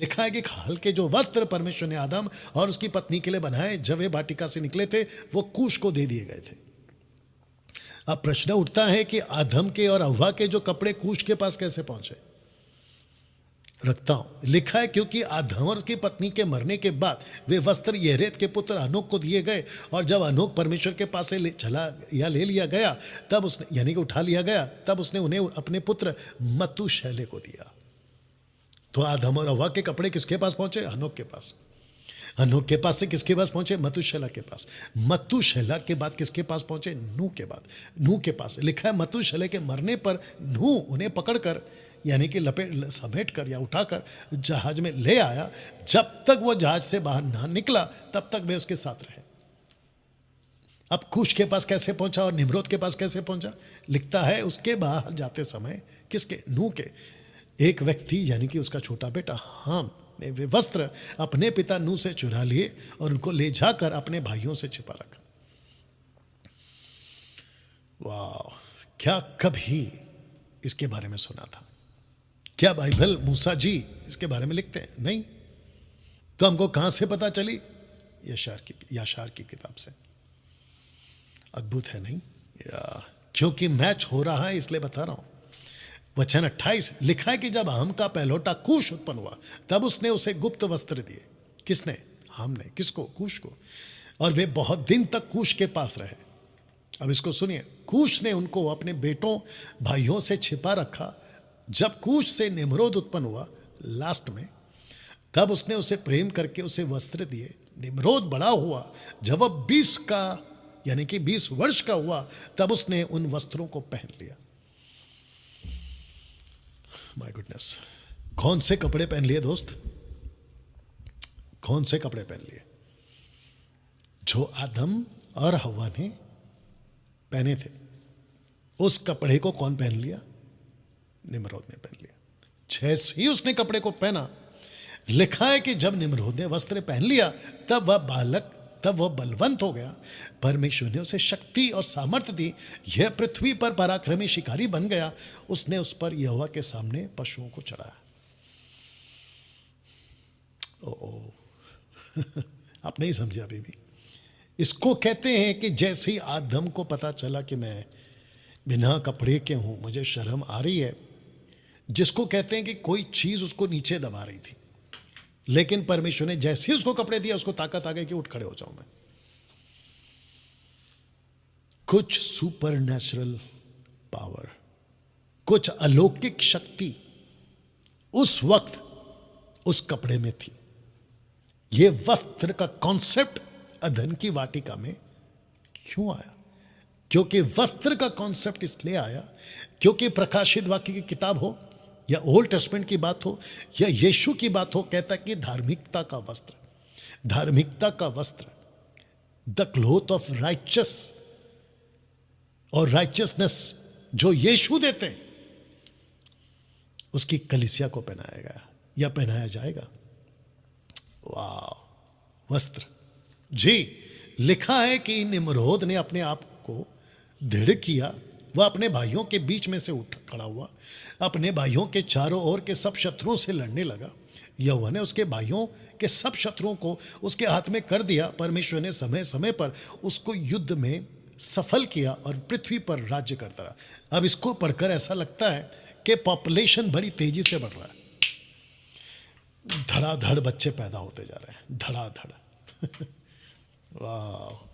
लिखा है कि खाल के जो वस्त्र परमेश्वर ने आदम और उसकी पत्नी के लिए बनाए जब वे वाटिका से निकले थे, वो कूश को दे दिए गए थे। अब प्रश्न उठता है कि आदम के और हव्वा के जो कपड़े कूश के पास कैसे पहुंचे। रखता हूं, लिखा है क्योंकि आदम और उसकी पत्नी के मरने के बाद वे वस्त्र येरेत के पुत्र अनोक को दिए गए, और जब अनोक परमेश्वर के पास से चला या ले लिया गया, तब उसने यानी कि उठा लिया गया, तब उसने उन्हें अपने पुत्र मतूशैले को दिया। तो आदम और हव्वा के कपड़े किसके पास पहुंचे? हनोक के पास। हनोक के पास से किसके पास पहुंचे? मतूशैला के पास। मतूशैला के बाद किसके पास पहुंचे? नूह के बाद। नूह के पास लिखा है मतूशैला के मरने पर नूह उन्हें पकड़कर यानी कि लपेट समेट कर या उठाकर जहाज में ले आया। जब तक वो जहाज से बाहर ना निकला तब तक वे उसके साथ रहे। अब कूश के पास कैसे पहुंचा और निम्रोद के पास कैसे पहुंचा? लिखता है उसके बाहर जाते समय किसके? नूह के एक व्यक्ति यानी कि उसका छोटा बेटा हाम ने वे वस्त्र अपने पिता नूह से चुरा लिए और उनको ले जाकर अपने भाइयों से छिपा रखा। वाह, क्या कभी इसके बारे में सुना था? क्या बाइबल मूसा जी इसके बारे में लिखते हैं? नहीं। तो हमको कहां से पता चली? याशार की किताब से। अद्भुत है नहीं? क्योंकि मैच हो रहा है इसलिए बता रहा हूं। वचन 28 लिखा है कि जब हम का पहलौठा कूश उत्पन्न हुआ तब उसने उसे गुप्त वस्त्र दिए। किसने? हमने। किसको? कूश को। और वे बहुत दिन तक कूश के पास रहे। अब इसको सुनिए, कूश ने उनको अपने बेटों भाइयों से छिपा रखा। जब कूश से निम्रोद उत्पन्न हुआ लास्ट में, तब उसने उसे प्रेम करके उसे वस्त्र दिए। निम्रोद बड़ा हुआ, जब वह 20 का यानी कि 20 वर्ष का हुआ, तब उसने उन वस्त्रों को पहन लिया। माय गुडनेस, कौन से कपड़े पहन लिए दोस्त? कौन से कपड़े पहन लिए? जो आदम और हव्वा ने पहने थे, उस कपड़े को कौन पहन लिया? निम्रोद ने पहन लिया। जैसे ही उसने कपड़े को पहना, लिखा है कि जब निम्रोद ने वस्त्र पहन लिया तब वह बलवंत हो गया। परमेश्वर ने उसे शक्ति और सामर्थ्य दी। यह पृथ्वी पर पराक्रमी शिकारी बन गया। उसने उस पर यहोवा के सामने पशुओं को चढ़ाया। आप नहीं समझे अभी भी? इसको कहते हैं कि जैसे ही आदम को पता चला कि मैं बिना कपड़े के हूं, मुझे शर्म आ रही है, जिसको कहते हैं कि कोई चीज उसको नीचे दबा रही थी, लेकिन परमेश्वर ने जैसे ही उसको कपड़े दिया, उसको ताकत आ गई कि उठ खड़े हो जाऊं मैं। कुछ सुपर नेचुरल पावर, कुछ अलौकिक शक्ति उस वक्त उस कपड़े में थी। यह वस्त्र का कॉन्सेप्ट अदन की वाटिका में क्यों आया? क्योंकि वस्त्र का कॉन्सेप्ट इसलिए आया क्योंकि प्रकाशित वाक्य की किताब हो या ओल्ड टेस्टमेंट की बात हो या यीशु की बात हो, कहता कि धार्मिकता का वस्त्र, धार्मिकता का वस्त्र, द क्लोथ ऑफ राइचस और राइचसनेस जो यीशु देते हैं, उसकी कलीसिया को पहनाएगा या पहनाया जाएगा। वाह, वस्त्र जी। लिखा है कि निम्रोद ने अपने आप को दृढ़ किया। वह अपने भाइयों के बीच में से उठ खड़ा हुआ, अपने भाइयों के चारों ओर के सब शत्रुओं से लड़ने लगा। यहोवा ने उसके भाइयों के सब शत्रुओं को उसके हाथ में कर दिया। परमेश्वर ने समय समय पर उसको युद्ध में सफल किया और पृथ्वी पर राज्य करता रहा। अब इसको पढ़कर ऐसा लगता है कि पॉपुलेशन बड़ी तेजी से बढ़ रहा है, धड़ाधड़ बच्चे पैदा होते जा रहे हैं, धड़ाधड़। वाह,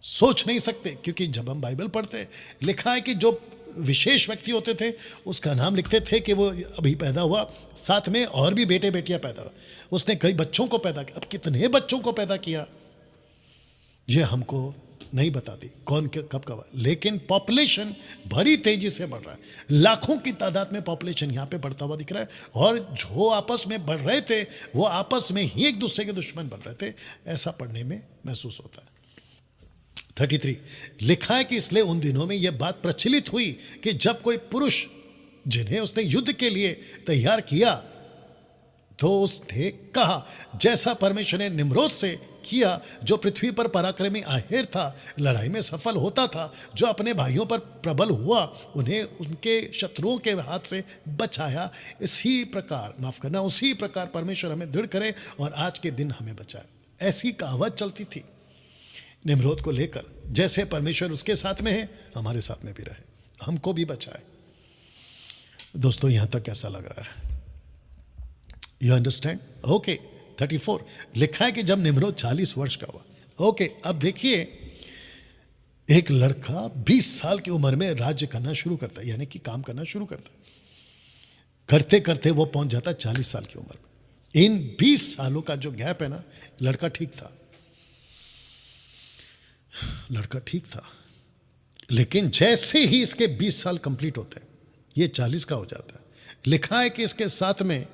सोच नहीं सकते। क्योंकि जब हम बाइबल पढ़ते हैं, लिखा है कि जो विशेष व्यक्ति होते थे उसका नाम लिखते थे कि वो अभी पैदा हुआ, साथ में और भी बेटे बेटियां पैदा हुआ। उसने कई बच्चों को पैदा किया। अब कितने बच्चों को पैदा किया ये हमको नहीं बताती कौन कब कब, लेकिन पॉपुलेशन बड़ी तेजी से बढ़ रहा है। लाखों की तादाद में पॉपुलेशन यहाँ पे बढ़ता हुआ दिख रहा है। और जो आपस में बढ़ रहे थे वो आपस में ही एक दूसरे के दुश्मन बन रहे थे, ऐसा पढ़ने में महसूस होता है। 33 लिखा है कि इसलिए उन दिनों में यह बात प्रचलित हुई कि जब कोई पुरुष जिन्हें उसने युद्ध के लिए तैयार किया तो उसने कहा, जैसा परमेश्वर ने निम्रोद से किया, जो पृथ्वी पर पराक्रमी आहेर था, लड़ाई में सफल होता था, जो अपने भाइयों पर प्रबल हुआ, उन्हें उनके शत्रुओं के हाथ से बचाया, इसी प्रकार, माफ करना, उसी प्रकार परमेश्वर हमें दृढ़ करे और आज के दिन हमें बचाए। ऐसी कहावत चलती थी निम्रोद को लेकर, जैसे परमेश्वर उसके साथ में है, हमारे साथ में भी रहे, हमको भी बचाए। दोस्तों, यहां तक कैसा लग रहा है? You understand? ओके। 34 लिखा है कि जब निम्रोद 40 वर्ष का हुआ। ओके, अब देखिए, एक लड़का 20 साल की उम्र में राज्य करना शुरू करता है, यानी कि काम करना शुरू करता है। करते करते वो पहुंच जाता है 40 साल की उम्र में। इन 20 सालों का जो गैप है ना, लड़का ठीक था, लड़का ठीक था। लेकिन जैसे ही इसके 20 साल कंप्लीट होते हैं, ये 40 का हो जाता है। लिखा है कि इसके साथ में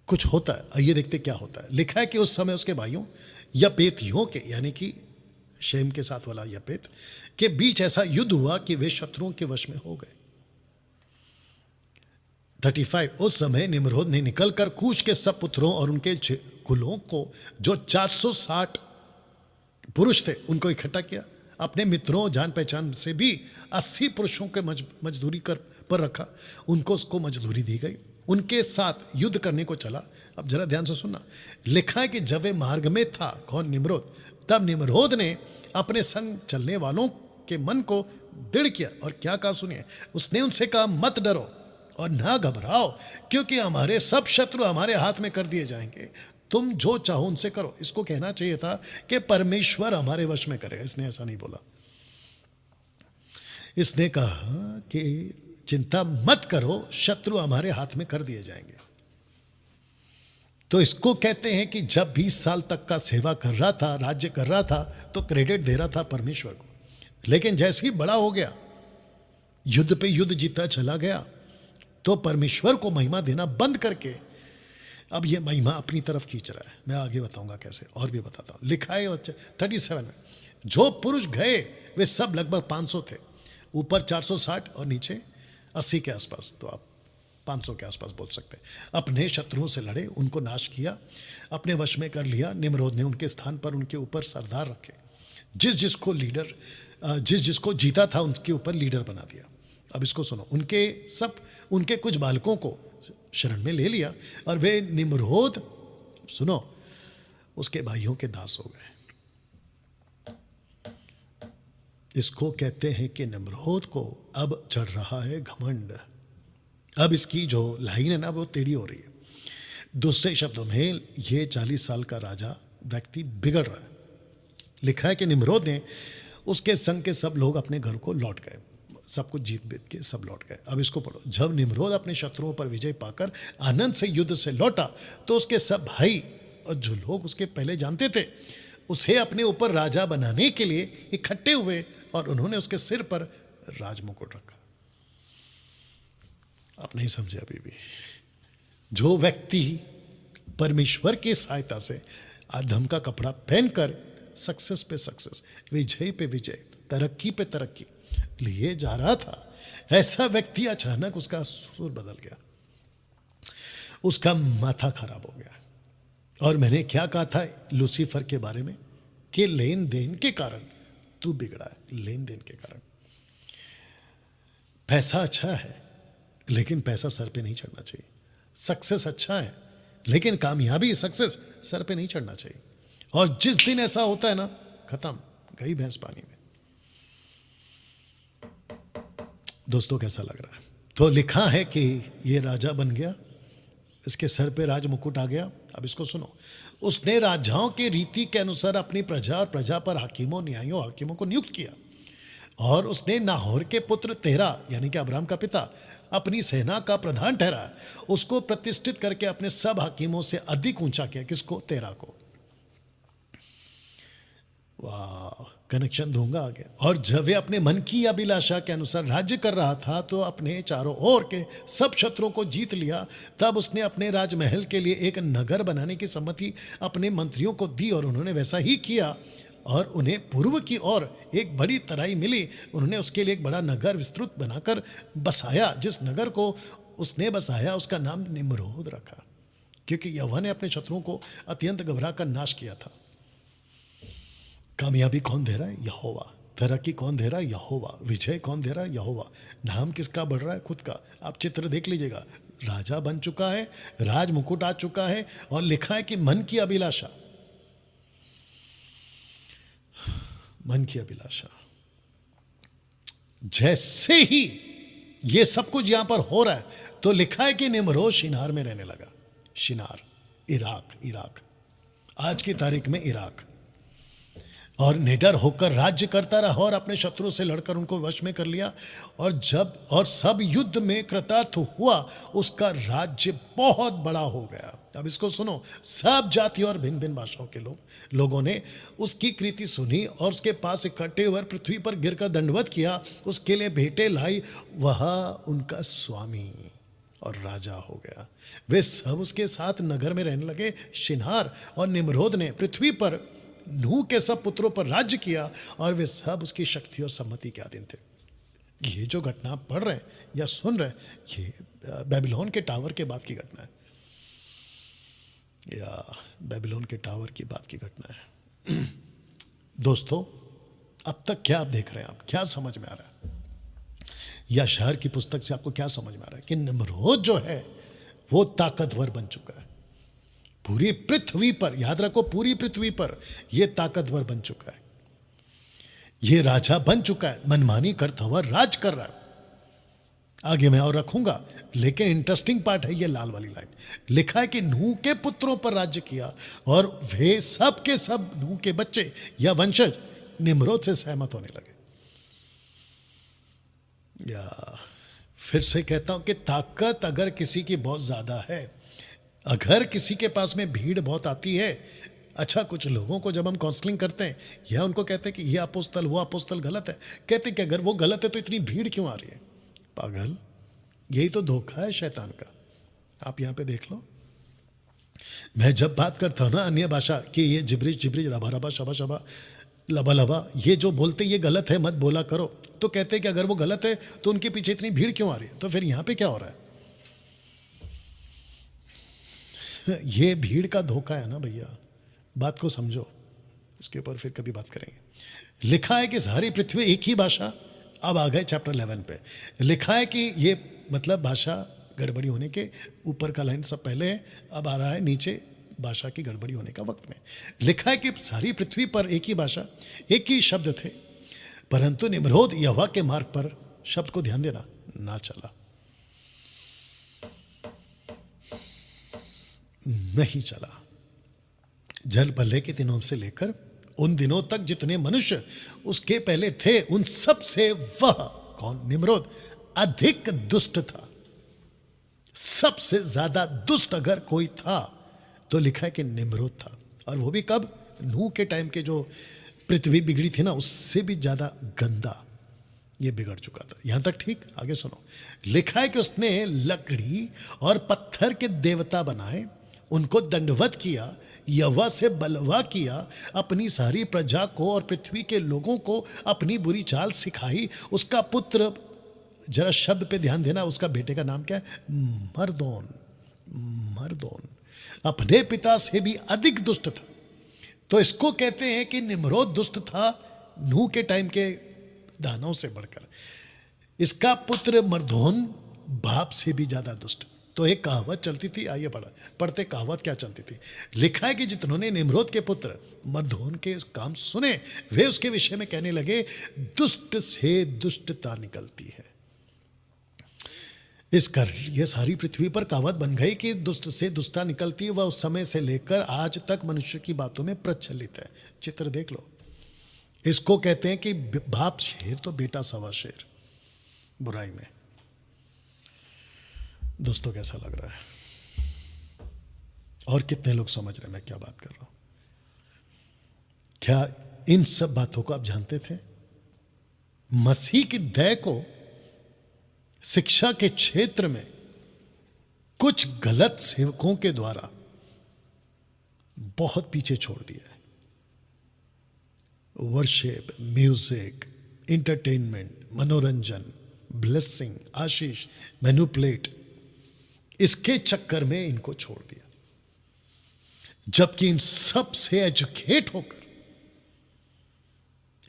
कुछ होता है। आइए देखते क्या होता है। लिखा है कि उस समय उसके भाइयों यपेतियों के, यानी कि शेम के साथ वाला यपेत के बीच ऐसा युद्ध हुआ कि वे शत्रुओं के वश में हो गए। 35 उस समय निम्रोद ने निकलकर कूश के सब पुत्रों और उनके कुलों को, जो 460 पुरुष थे, उनको इकट्ठा किया। अपने मित्रों जान पहचान से भी 80 पुरुषों के मजदूरी पर रखा, उनको उसको मजदूरी दी गई। उनके साथ युद्ध करने को चला। अब जरा ध्यान से सुनना। लिखा है कि जब वे मार्ग में था, कौन? निम्रोद। तब निम्रोद ने अपने संग चलने वालों के मन को दृढ़ किया और क्या कहा सुनिए। उसने उनसे कहा, मत डरो और ना घबराओ, क्योंकि हमारे सब शत्रु हमारे हाथ में कर दिए जाएंगे। तुम जो चाहो उनसे करो। इसको कहना चाहिए था कि परमेश्वर हमारे वश में करेगा। इसने ऐसा नहीं बोला। इसने कहा कि चिंता मत करो, शत्रु हमारे हाथ में कर दिए जाएंगे। तो इसको कहते हैं कि जब 20 साल तक का सेवा कर रहा था, राज्य कर रहा था, तो क्रेडिट दे रहा था परमेश्वर को। लेकिन जैसे ही बड़ा हो गया, युद्ध पे युद्ध जीता चला गया, तो परमेश्वर को महिमा देना बंद करके अब ये महिमा अपनी तरफ खींच रहा है। मैं आगे बताऊंगा कैसे, और भी बताता हूं। लिखा है 37 में, जो पुरुष गए वे सब लगभग 500 थे, ऊपर 460 और नीचे 80 के आसपास, तो आप 500 के आसपास बोल सकते हैं। अपने शत्रुओं से लड़े, उनको नाश किया, अपने वश में कर लिया। निम्रोद ने उनके स्थान पर उनके ऊपर सरदार रखे, जिस जिसको जीता था उनके ऊपर लीडर बना दिया। अब इसको सुनो। उनके कुछ बालकों को शरण में ले लिया और वे निम्रोद, सुनो, उसके भाइयों के दास हो गए। इसको कहते हैं कि निम्रोद को अब चढ़ रहा है घमंड। अब इसकी जो लाइन है ना, वो टेढ़ी हो रही है। दूसरे शब्दों में, ये 40 साल का राजा व्यक्ति बिगड़ रहा है। लिखा है कि निम्रोद ने, उसके संग के सब लोग अपने घर को लौट गए, सब कुछ जीत बीत के सब लौट गए। अब इसको पढ़ो। जब निम्रोद अपने शत्रुओं पर विजय पाकर आनंद से युद्ध से लौटा, तो उसके सब भाई और जो लोग उसके पहले जानते थे, उसे अपने ऊपर राजा बनाने के लिए इकट्ठे हुए और उन्होंने उसके सिर पर राजमुकुट रखा। आप नहीं समझे अभी भी। जो व्यक्ति परमेश्वर की सहायता से आदम का कपड़ा पहनकर सक्सेस पे सक्सेस, विजय पे विजय, तरक्की पे तरक्की लिए जा रहा था, ऐसा व्यक्ति अचानक उसका सुर बदल गया, उसका माथा खराब हो गया। और मैंने क्या कहा था लूसीफर के बारे में, कि लेन देन के कारण तू बिगड़ा है। लेन देन के कारण। पैसा अच्छा है, लेकिन पैसा सर पे नहीं चढ़ना चाहिए। सक्सेस अच्छा है, लेकिन कामयाबी, सक्सेस सर पे नहीं चढ़ना चाहिए। और जिस दिन ऐसा होता है ना, खत्म, गई भैंस पानी में। दोस्तों, कैसा लग रहा है? तो लिखा है कि ये राजा बन गया, इसके सर पे राज मुकुट आ गया। अब इसको सुनो। उसने राजाओं के रीति के अनुसार अपनी प्रजा और प्रजा पर हाकिमों, न्यायों, हाकिमों को नियुक्त किया। और उसने नाहोर के पुत्र तेरा, यानी कि अब्राहम का पिता, अपनी सेना का प्रधान ठहराया। उसको प्रतिष्ठित करके अपने सब हाकिमों से अधिक ऊंचा किया। किसको? तेरा को। वाह, कनेक्शन दूंगा आगे। और जब वे अपने मन की अभिलाषा के अनुसार राज्य कर रहा था, तो अपने चारों ओर के सब शत्रुओं को जीत लिया। तब उसने अपने राजमहल के लिए एक नगर बनाने की सम्मति अपने मंत्रियों को दी, और उन्होंने वैसा ही किया। और उन्हें पूर्व की ओर एक बड़ी तराई मिली। उन्होंने उसके लिए एक बड़ा नगर विस्तृत बनाकर बसाया। जिस नगर को उसने बसाया, उसका नाम निम्रोद रखा, क्योंकि यहोवा ने अपने शत्रुओं को अत्यंत घबरा कर नाश किया था। कामयाबी कौन दे रहा है? यहोवा। तरक्की कौन दे रहा है? यहोवा। विजय कौन दे रहा है? यहोवा। नाम किसका बढ़ रहा है? खुद का। आप चित्र देख लीजिएगा, राजा बन चुका है, राज मुकुट आ चुका है, और लिखा है कि मन की अभिलाषा, मन की अभिलाषा। जैसे ही ये सब कुछ यहां पर हो रहा है तो लिखा है कि निम्रोद शिनार में रहने लगा। शिनार, इराक, आज की तारीख में इराक। और निडर होकर राज्य करता रहा और अपने शत्रु से लड़कर उनको वश में कर लिया। और सब युद्ध में कृतार्थ हुआ, उसका राज्य बहुत बड़ा हो गया। अब इसको सुनो, सब जाति और भिन्न भिन्न भाषाओं के लोगों ने उसकी कृति सुनी और उसके पास इकट्ठे हुए पृथ्वी पर गिरकर दंडवत किया, उसके लिए भेंटें लाई। वह उनका स्वामी और राजा हो गया। वे सब उसके साथ नगर में रहने लगे। शिनार और निम्रोद ने पृथ्वी पर नूह के सब पुत्रों पर राज्य किया, और वे सब उसकी शक्ति और सम्मति के अधीन थे। ये जो घटना आप पढ़ रहे हैं या सुन रहे हैं, ये बेबीलोन के टावर के बाद की घटना है, या बेबीलोन के टावर की बात की घटना है। दोस्तों, अब तक क्या आप देख रहे हैं? आप क्या समझ में आ रहा है? या शहर की पुस्तक से आपको क्या समझ में आ रहा है? कि निम्रोद जो है वो ताकतवर बन चुका है पूरी पृथ्वी पर। याद रखो, पूरी पृथ्वी पर यह ताकतवर बन चुका है, यह राजा बन चुका है, मनमानी करता हुआ राज कर रहा है। आगे मैं और रखूंगा, लेकिन इंटरेस्टिंग पार्ट है ये लाल वाली लाइन। लिखा है कि नूह के पुत्रों पर राज्य किया, और वे सब के सब नूह के बच्चे या वंशज निम्रोद से सहमत होने लगे। या फिर से कहता हूं कि ताकत अगर किसी की बहुत ज्यादा है, अगर किसी के पास में भीड़ बहुत आती है। अच्छा, कुछ लोगों को जब हम काउंसलिंग करते हैं या उनको कहते हैं कि ये अपोस्तल वो अपोस्तल गलत है, कहते हैं कि अगर वो गलत है तो इतनी भीड़ क्यों आ रही है? पागल, यही तो धोखा है शैतान का। आप यहां पे देख लो, मैं जब बात करता हूं ना अन्य भाषा कि ये जिब्रिज रबा रबा शबा शबा लबा लबा, ये जो बोलते ये गलत है, मत बोला करो, तो कहते हैं कि अगर वो गलत है तो उनके पीछे इतनी भीड़ क्यों आ रही है? तो फिर यहां पे क्या हो रहा है? ये भीड़ का धोखा है ना भैया, बात को समझो। इसके ऊपर फिर कभी बात करेंगे। लिखा है कि सारी पृथ्वी एक ही भाषा। अब आ गए चैप्टर 11 पे। लिखा है कि ये मतलब भाषा गड़बड़ी होने के ऊपर का लाइन सब पहले है, अब आ रहा है नीचे भाषा की गड़बड़ी होने का वक्त में। लिखा है कि सारी पृथ्वी पर एक ही भाषा, एक ही शब्द थे, परंतु निम्रोद यहोवा के मार्ग पर, शब्द को ध्यान देना, ना चला, नहीं चला। जल प्रलय के दिनों से लेकर उन दिनों तक जितने मनुष्य उसके पहले थे, उन सब से वह कौन? निम्रोद अधिक दुष्ट था। सबसे ज्यादा दुष्ट अगर कोई था तो लिखा है कि निम्रोद था। और वो भी कब? नूह के टाइम के जो पृथ्वी बिगड़ी थी ना, उससे भी ज्यादा गंदा ये बिगड़ चुका था। यहां तक ठीक? आगे सुनो। लिखा है कि उसने लकड़ी और पत्थर के देवता बनाए, उनको दंडवत किया, यहोवा से बलवा किया, अपनी सारी प्रजा को और पृथ्वी के लोगों को अपनी बुरी चाल सिखाई। उसका पुत्र, जरा शब्द पे ध्यान देना, उसका बेटे का नाम क्या है? मरदोन। मरदोन अपने पिता से भी अधिक दुष्ट था। तो इसको कहते हैं कि निम्रोद दुष्ट था नूह के टाइम के दानों से बढ़कर। इसका पुत्र मरदोन बाप से भी ज्यादा दुष्ट। तो एक कहावत चलती थी, आइए पढ़ते कहावत क्या चलती थी। लिखा है कि जिन्होंने निम्रोद के पुत्र मरदोन के काम सुने, वे उसके विषय में कहने लगे, दुष्ट से दुष्टता निकलती है। ये सारी पृथ्वी पर कहावत बन गई कि दुष्ट से दुष्टता निकलती है। वह उस समय से लेकर आज तक मनुष्य की बातों में प्रचलित है। चित्र देख लो। इसको कहते हैं कि बाप शेर तो बेटा सवा शेर बुराई में। दोस्तों, कैसा लग रहा है? और कितने लोग समझ रहे हैं मैं क्या बात कर रहा हूं? क्या इन सब बातों को आप जानते थे? मसीह की दया को शिक्षा के क्षेत्र में कुछ गलत सेवकों के द्वारा बहुत पीछे छोड़ दिया है। वर्शिप, म्यूजिक, एंटरटेनमेंट, मनोरंजन, ब्लेसिंग, आशीष, मैनिपुलेट, इसके चक्कर में इनको छोड़ दिया। जबकि इन सब से एजुकेट होकर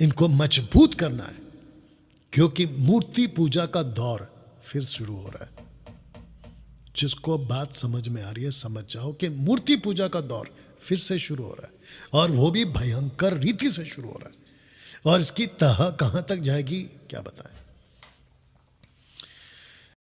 इनको मजबूत करना है, क्योंकि मूर्ति पूजा का दौर फिर शुरू हो रहा है। जिसको बात समझ में आ रही है समझ जाओ कि मूर्ति पूजा का दौर फिर से शुरू हो रहा है, और वो भी भयंकर रीति से शुरू हो रहा है। और इसकी तह कहां तक जाएगी क्या बताएं।